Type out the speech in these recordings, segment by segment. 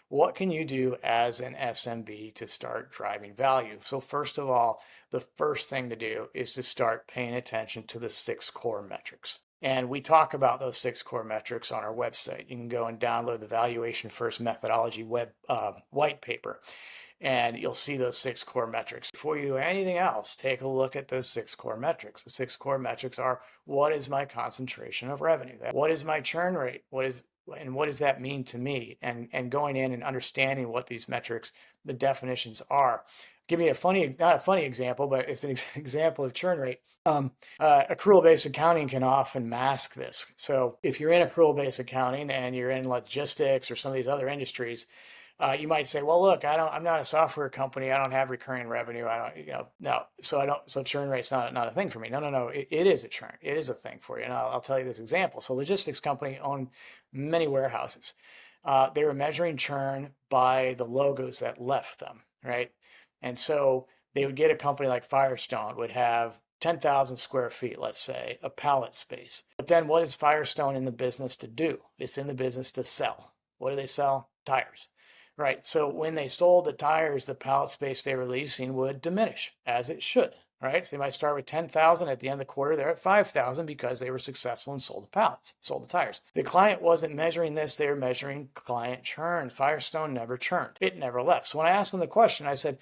what can you do as an SMB to start driving value? So first of all, the first thing to do is to start paying attention to the 6 core metrics. And we talk about those 6 core metrics on our website. You can go and download the Valuation First Methodology white paper, and you'll see those 6 core metrics. Before you do anything else, take a look at those 6 core metrics. The 6 core metrics are: what is my concentration of revenue? What is my churn rate? What does that mean to me? And going in and understanding what these metrics, the definitions are. Give me not a funny example, but it's an example of churn rate. Accrual-based accounting can often mask this. So if you're in accrual-based accounting and you're in logistics or some of these other industries, you might say, well, look, I'm not a software company. I don't have recurring revenue. So churn rate's not a thing for me. No. It is a churn. It is a thing for you. And I'll tell you this example. So logistics company owned many warehouses. They were measuring churn by the logos that left them, right? And so they would get a company like Firestone would have 10,000 square feet, let's say, of pallet space. But then what is Firestone in the business to do? It's in the business to sell. What do they sell? Tires. Right. So when they sold the tires, the pallet space they were leasing would diminish, as it should. Right. So they might start with 10,000. At the end of the quarter, they're at 5,000 because they were successful and sold the pallets, sold the tires. The client wasn't measuring this. They were measuring client churn. Firestone never churned. It never left. So when I asked them the question, I said,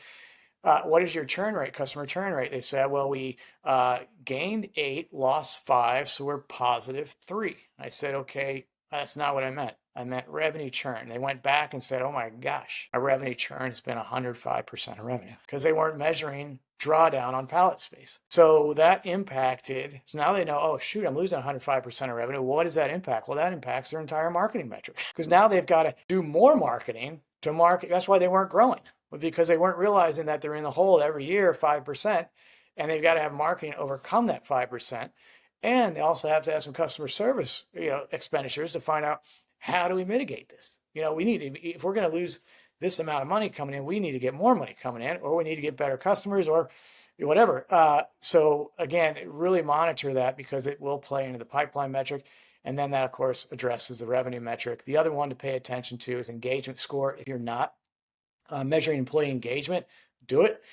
what is your churn rate, customer churn rate? They said, well, we gained 8, lost 5, so we're positive 3. I said, okay, that's not what I meant. I meant revenue churn. They went back and said, oh my gosh, our revenue churn has been 105% of revenue, because they weren't measuring drawdown on pallet space. So that impacted, so now they know, oh shoot, I'm losing 105% of revenue. What does that impact? Well, that impacts their entire marketing metric, because now they've got to do more marketing to market. That's why they weren't growing, because they weren't realizing that they're in the hole every year 5%, and they've got to have marketing overcome that 5%. And they also have to have some customer service, expenditures to find out, how do we mitigate this? We need to, if we're going to lose this amount of money coming in, we need to get more money coming in, or we need to get better customers, or whatever. So again, really monitor that, because it will play into the pipeline metric. And then that, of course, addresses the revenue metric. The other one to pay attention to is engagement score. If you're not measuring employee engagement, do it.